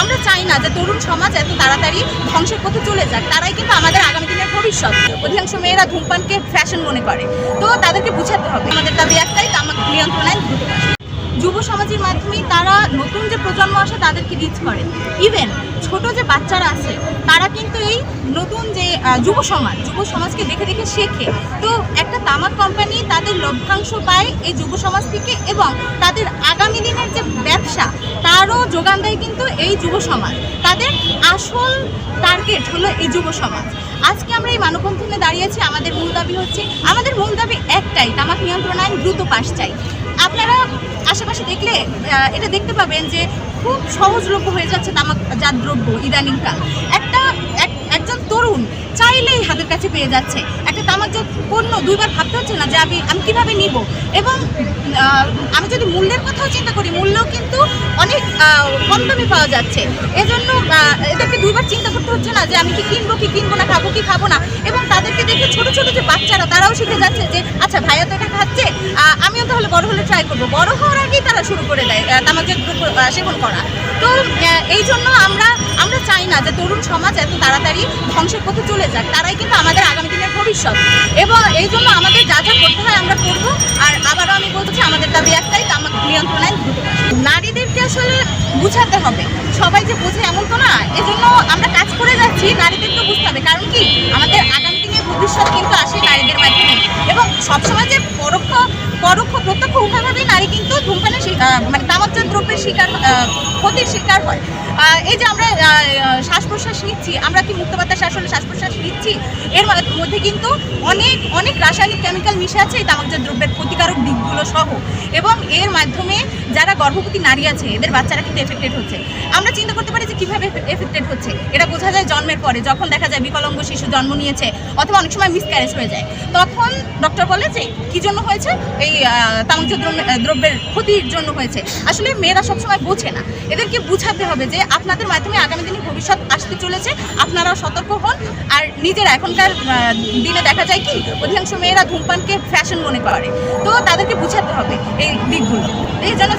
আমরা চাই না যে তরুণ সমাজ এত তাড়াতাড়ি ধ্বংসের পথে চলে যাক। তারাই কিন্তু আমাদের আগামী দিনের ভবিষ্যৎ। অধিকাংশ মেয়েরা ধূমপানকে ফ্যাশন মনে করে, তো তাদেরকে বুঝাতে হবে। আমাদের দাবি একটাই, তামাক নিয়ন্ত্রণ আইন দ্রুত পাস। যুব সমাজের মাধ্যমেই তারা নতুন যে প্রজন্ম আসে তাদেরকে রিচ করে। ইভেন ছোট যে বাচ্চারা আছে তারা কিন্তু এই নতুন যে যুব সমাজকে দেখে দেখে শেখে। তো একটা তামাক কোম্পানি তাদের লভ্যাংশ পায় এই যুব সমাজ থেকে, এবং তাদের আগামী দিনের যে ব্যবসা তারও যোগান দেয় কিন্তু এই যুব সমাজ। তাদের আসল টার্গেট হলো এই যুব সমাজ। আজকে আমরা এই মানববন্ধনে দাঁড়িয়েছি, আমাদের মূল দাবি একটাই, তামাক নিয়ন্ত্রণ আইন দ্রুত পাস চাই। আপনারা আশেপাশে দেখলে এটা দেখতে পাবেন যে খুব সহজলভ্য হয়ে যাচ্ছে তামাকজাত দ্রব্য ইদানিংকাল। একজন তরুণ চাইলেই হাতের কাছে পেয়ে যাচ্ছে। একটা তামাকজাত পণ্য দুইবার ভাবতে হচ্ছে না যে আমি কিভাবে নিব। এবং আমি যদি মূল্যের কথাও চিন্তা করি, মূল্য কিন্তু অনেক কম দামে পাওয়া যাচ্ছে। এজন্য এদেরকে দুইবার চিন্তা করতে হচ্ছে না যে আমি কি কিনবো না, খাবো কি খাবো না। এবং তাদেরকে দেখে ছোট ছোট যে বাচ্চারা তারাও শিখে যাচ্ছে যে আচ্ছা ভাইয়া তো এটা খাচ্ছে, আমিও তাহলে বড় হলে ট্রাই করবো। বড় হওয়ার আগেই তারা শুরু করে দেয় তামাকজাত দ্রব্য সেবন করা। তো এই জন্য আমরা চাই না যে তরুণ সমাজ এত তাড়াতাড়ি ধ্বংসের পথে চলে যাক। তারাই কিন্তু আমাদের আগামী দিনের ভবিষ্যৎ। এবং এই জন্য আমাদের যা যা করতে হয় আমরা করবো। আর আবারও আমি বলছি, আমাদের দাবি একটাই, তামাক নিয়ন্ত্রণ আইন দ্রুত পাস। নারীদেরকে আসলে বুঝাতে হবে, সবাই যে বোঝে এমন তো না। এজন্য আমরা কাজ করে যাচ্ছি, নারীদেরকেও বুঝতে হবে। কারণ কি, আমাদের আগামী দিনের ভবিষ্যৎ কিন্তু আসে নারীদের মাধ্যমে। এবং সবসময় যে পরোক্ষ প্রত্যক্ষ উভয়ভাবেই নারী কিন্তু ধূমপানের মানে তামাকজাত দ্রব্যের ক্ষতির শিকার হয়। এই যে আমরা শ্বাস প্রশ্বাস নিচ্ছি, আমরা কি মুক্ত বাতাসে আসলে শ্বাস প্রশ্বাস নিচ্ছি? এর মধ্যে কিন্তু অনেক রাসায়নিক কেমিক্যাল মিশে আছে এই তামাকজাত দ্রব্যের ক্ষতিকারক দিকগুলো সহ। এবং এর মাধ্যমে যারা গর্ভবতী নারী আছে এদের বাচ্চারা কিন্তু এফেক্টেড হচ্ছে। আমরা চিন্তা করতে পারি যে কীভাবে এফেক্টেড হচ্ছে। এটা বোঝা যায় জন্মের পরে, যখন দেখা যায় বিকলাঙ্গ শিশু জন্ম নিয়েছে, অথবা অনেক সময় মিসক্যারেজ হয়ে যায়। তখন ডক্টর বলে যে কী জন্য হয়েছে, এই তামাকজাত দ্রব্যের ক্ষতির জন্য হয়েছে। আসলে মেয়েরা সবসময় বোঝে না। এদেরকে বুঝাতে হবে যে আপনাদের মাধ্যমে আগামী দিনে ভবিষ্যৎ আসতে চলেছে, আপনারাও সতর্ক হন। আর নিজেরা এখনকার দিনে দেখা যায় কি, অধিকাংশ মেয়েরা ধূমপানকে ফ্যাশন মনে করে, তো তাদেরকে বুঝাতে হবে এই দিকগুলো। এই জন্য